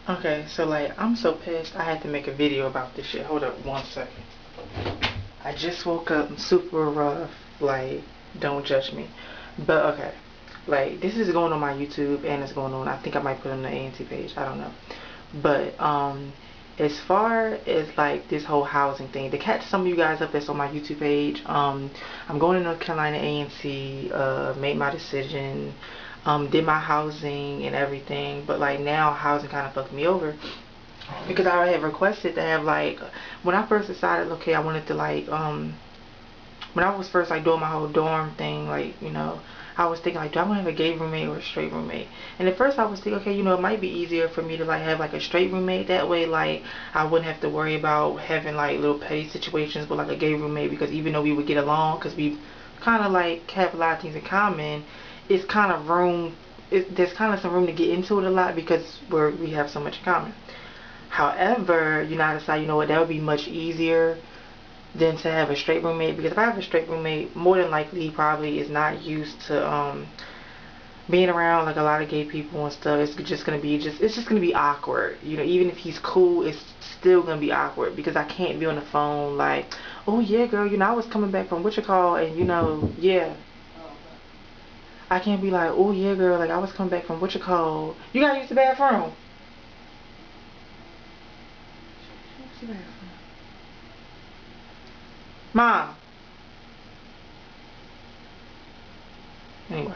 Okay, so like I'm so pissed I had to make a video about this shit. Hold up 1 second. I just woke up, I'm super rough, like don't judge me. But okay. Like this is going on my YouTube and it's going on, I think I might put it on the ANT page, I don't know. But as far as like this whole housing thing, to catch some of you guys up that's on my YouTube page, I'm going to North Carolina ANT, made my decision, did my housing and everything, but like now housing kind of fucked me over because I had requested to have like, when I first decided, okay, I wanted to like when I was first like doing my whole dorm thing, like, you know, I was thinking like, do I want to have a gay roommate or a straight roommate? And at first I was thinking, okay, you know, it might be easier for me to like have like a straight roommate. That way, like, I wouldn't have to worry about having like little petty situations with like a gay roommate, because even though we would get along, because we kind of like have a lot of things in common, it's kind of room, there's kind of some room to get into it a lot because we have so much in common. However, you know, I decided, you know what, that would be much easier than to have a straight roommate, because if I have a straight roommate, more than likely he probably is not used to being around like a lot of gay people and stuff. It's just gonna be it's just gonna be awkward, you know. Even if he's cool, it's still gonna be awkward because I can't be on the phone like, oh yeah girl, you know, I was coming back from what you call, and you know, yeah, I can't be like, oh yeah girl, like I was coming back from what you call, you gotta use the bathroom. Use the bathroom. Mom. Anyway,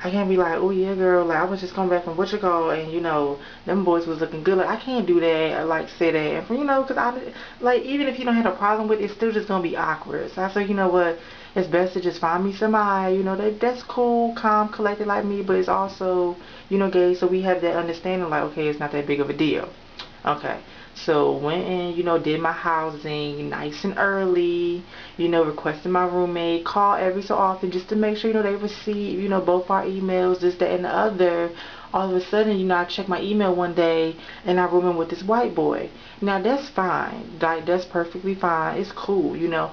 I can't be like, oh yeah girl, like I was just coming back from what you call, and you know, them boys was looking good. Like I can't do that, or, like say that, and for, you know, because I, like, even if you don't have a problem with it, it's still just gonna be awkward. So I said, you know what, it's best to just find me somebody, you know, that's cool, calm, collected like me, but it's also, you know, gay, so we have that understanding, like, okay, it's not that big of a deal. Okay, so went and, you know, did my housing nice and early, you know, requested my roommate, call every so often just to make sure, you know, they receive, you know, both our emails, this, that, and the other. All of a sudden, you know, I checked my email one day and I rooming with this white boy. Now that's fine, like that's perfectly fine, it's cool, you know.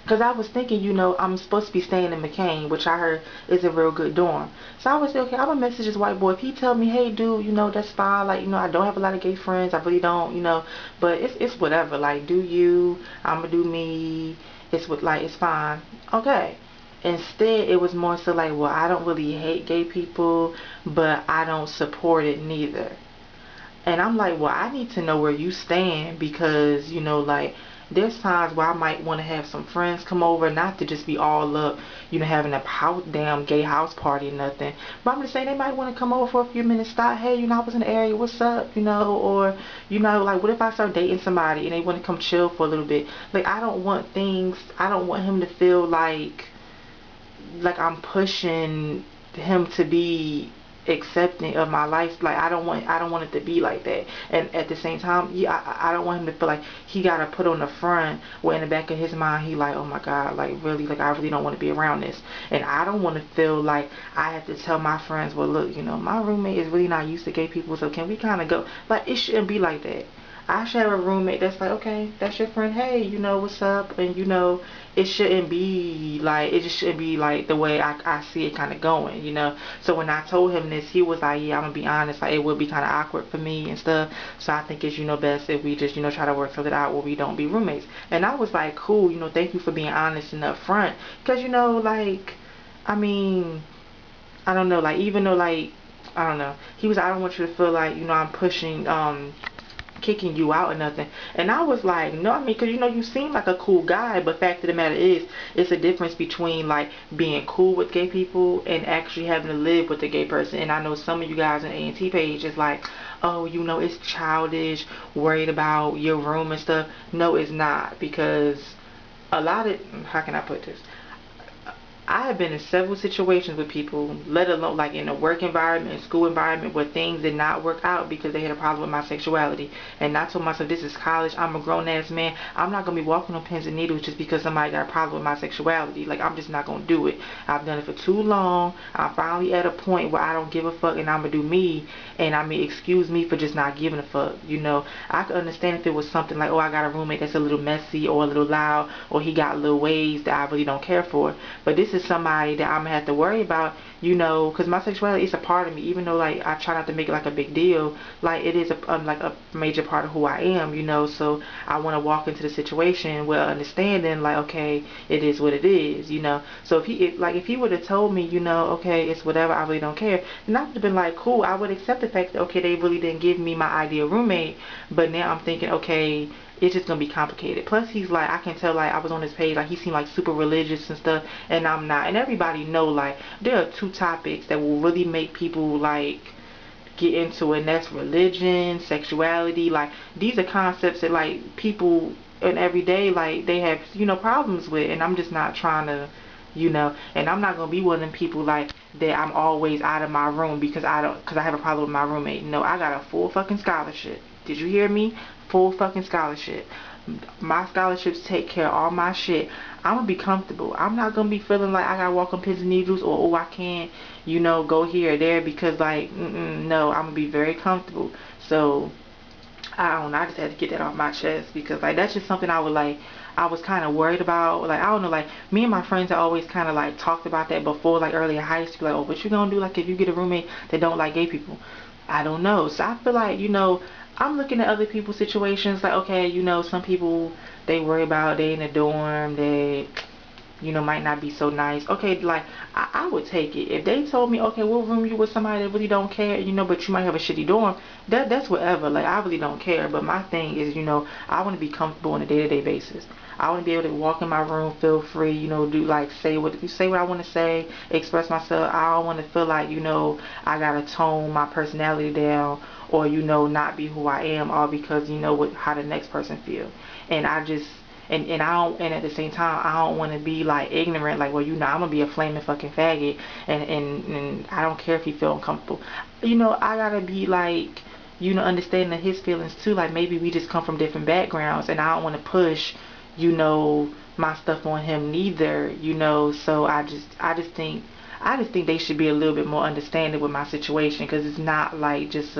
Because I was thinking, you know, I'm supposed to be staying in McCain, which I heard is a real good dorm. So I was like, okay, I'm going to message this white boy. If he tell me, hey, dude, you know, that's fine. Like, you know, I don't have a lot of gay friends. I really don't, you know. But it's whatever. Like, do you. I'm going to do me. It's what, like, it's fine. Okay. Instead, it was more so like, well, I don't really hate gay people, but I don't support it neither. And I'm like, well, I need to know where you stand, because, you know, like, there's times where I might want to have some friends come over, not to just be all up, you know, having a damn gay house party or nothing. But I'm just saying they might want to come over for a few minutes, stop, hey, you know, I was in the area, what's up, you know, or, you know, like, what if I start dating somebody and they want to come chill for a little bit? Like, I don't want him to feel like I'm pushing him to be accepting of my life. Like I don't want it to be like that. And at the same time, yeah, I don't want him to feel like he gotta put on the front where in the back of his mind he like, oh my god, like really, like I really don't want to be around this. And I don't want to feel like I have to tell my friends, well look, you know, my roommate is really not used to gay people, so can we kind of go, like it shouldn't be like that. I should have a roommate that's like, okay, that's your friend, hey, you know, what's up? And you know, it shouldn't be like, it just shouldn't be like the way I see it kind of going, you know. So when I told him this, he was like, yeah, I'm gonna be honest, like it would be kind of awkward for me and stuff. So I think it's, you know, best if we just, you know, try to work something out where we don't be roommates. And I was like, cool, you know, thank you for being honest and upfront, because, you know, like, I mean, I don't know, like, even though, like, I don't know, he was, I don't want you to feel like, you know, I'm pushing, kicking you out or nothing. And I was like, no, I mean, because, you know, you seem like a cool guy, but fact of the matter is, it's a difference between, like, being cool with gay people and actually having to live with a gay person. And I know some of you guys on the ANT page is like, oh, you know, it's childish, worried about your room and stuff. No, it's not, because a lot of, how can I put this? I have been in several situations with people, let alone like in a work environment, school environment, where things did not work out because they had a problem with my sexuality. And I told myself, this is college, I'm a grown ass man, I'm not going to be walking on pins and needles just because somebody got a problem with my sexuality. Like, I'm just not going to do it. I've done it for too long. I'm finally at a point where I don't give a fuck and I'm going to do me. And I mean, excuse me for just not giving a fuck, you know. I could understand if it was something like, oh, I got a roommate that's a little messy or a little loud, or he got little ways that I really don't care for. But this into somebody that I'm gonna have to worry about, you know, because my sexuality is a part of me, even though like I try not to make it like a big deal. Like it is like a major part of who I am, you know. So I want to walk into the situation with understanding, like, okay, it is what it is, you know. So if he would have told me, you know, okay, it's whatever, I really don't care, then I would have been like, cool, I would accept the fact that, okay, they really didn't give me my ideal roommate. But now I'm thinking, okay, it's just gonna be complicated. Plus he's like, I can tell, like, I was on his page, like he seemed like super religious and stuff, and I'm not. And everybody know, like, there are two topics that will really make people like get into it, and that's religion, sexuality. Like these are concepts that like people in everyday, like, they have, you know, problems with, and I'm just not trying to, you know. And I'm not gonna be one of them people like that I'm always out of my room because I have a problem with my roommate. No, I got a full fucking scholarship. Did you hear me? Full fucking scholarship. My scholarships take care of all my shit. I'm gonna be comfortable. I'm not gonna be feeling like I gotta walk on pins and needles, or oh, I can't, you know, go here or there, because like, no, I'm gonna be very comfortable. So I don't know, I just had to get that off my chest, because like that's just something I was kind of worried about. Like, I don't know, like me and my friends have always kind of like talked about that before, like early in high school, like, oh, what you gonna do like if you get a roommate that don't like gay people? I don't know. So I feel like, you know, I'm looking at other people's situations, like, okay, you know, some people, they worry about they in a dorm, they, you know, might not be so nice. Okay, like, I would take it. If they told me, okay, we'll room you with somebody that really don't care, you know, but you might have a shitty dorm, that's whatever. Like, I really don't care. But my thing is, you know, I want to be comfortable on a day-to-day basis. I want to be able to walk in my room, feel free, you know, do, like, say what I want to say, express myself. I don't want to feel like, you know, I got to tone my personality down, or, you know, not be who I am, all because, you know, how the next person feel. And I just, and I don't, and at the same time, I don't want to be like ignorant, like, well, you know, I'm gonna be a flaming fucking faggot, and I don't care if you feel uncomfortable. You know, I gotta be like, you know, understanding his feelings too. Like, maybe we just come from different backgrounds, and I don't want to push, you know, my stuff on him neither, you know. So I just think they should be a little bit more understanding with my situation, because it's not like just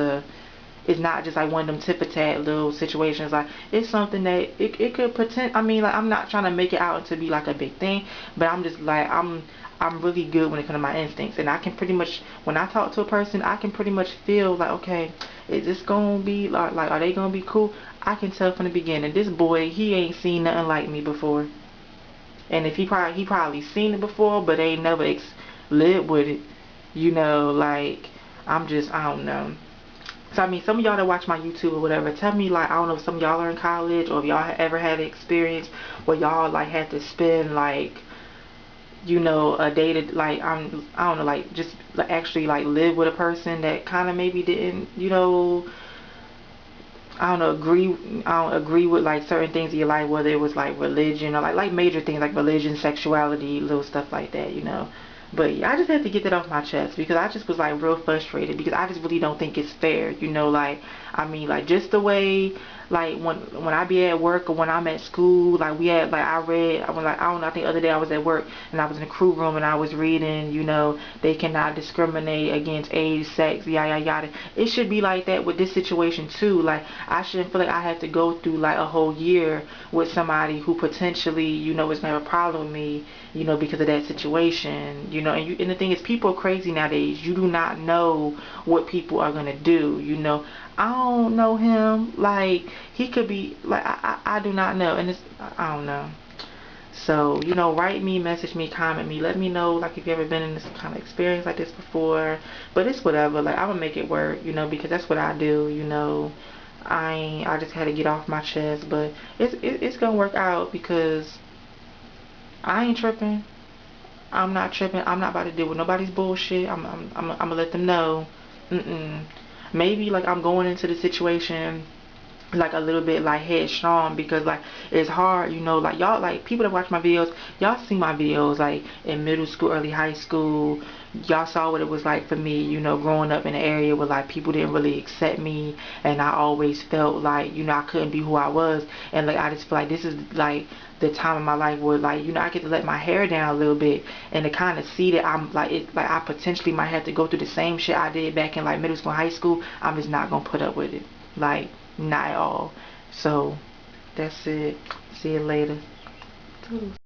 it's not just like one of them tit-for-tat little situations. Like, it's something that it could I mean, like, I'm not trying to make it out to be like a big thing, but I'm just like, I'm really good when it comes to my instincts, and I can pretty much, when I talk to a person, I can pretty much feel like, okay, is this gonna be like are they gonna be cool? I can tell from the beginning. This boy, he ain't seen nothing like me before, and if he probably seen it before, but ain't never lived with it, you know. Like, I don't know. So I mean, some of y'all that watch my YouTube or whatever, tell me, like, I don't know if some of y'all are in college, or if y'all ever had an experience where y'all like had to spend, like, you know, a day to, like, I don't know, like, just like, actually like live with a person that kind of maybe didn't, you know, I don't agree with like certain things in your life, whether it was like religion or like major things like religion, sexuality, little stuff like that, you know. But yeah, I just had to get that off my chest, because I just was like real frustrated, because I just really don't think it's fair, you know. Like, I mean, like, just the way, like, when I be at work or when I'm at school, like, we had, like, I was like, I don't know, I think the other day I was at work and I was in the crew room and I was reading, you know, they cannot discriminate against age, sex, yada yada. It should be like that with this situation too. Like, I shouldn't feel like I have to go through like a whole year with somebody who potentially, you know, is gonna have a problem with me, you know, because of that situation, you know. And the thing is, people are crazy nowadays. You do not know what people are gonna do, you know. I don't know him. Like, he could be like, I do not know, and I don't know. So, you know, write me, message me, comment me, let me know, like, if you ever been in this kind of experience like this before. But it's whatever. Like, I'm gonna make it work, you know, because that's what I do, you know. I just had to get off my chest, but it's gonna work out, because I ain't tripping. I'm not tripping. I'm not about to deal with nobody's bullshit. I'm gonna let them know. Maybe like I'm going into the situation like a little bit like headstrong, because like it's hard, you know. Like, y'all, like, people that watch my videos, y'all see my videos like in middle school, early high school. Y'all saw what it was like for me, you know, growing up in an area where like people didn't really accept me, and I always felt like, you know, I couldn't be who I was. And like, I just feel like this is like the time of my life where, like, you know, I get to let my hair down a little bit, and to kind of see that I'm like, like, I potentially might have to go through the same shit I did back in like middle school, high school. I'm just not gonna put up with it, like, not at all. So that's it. See you later. Toodles.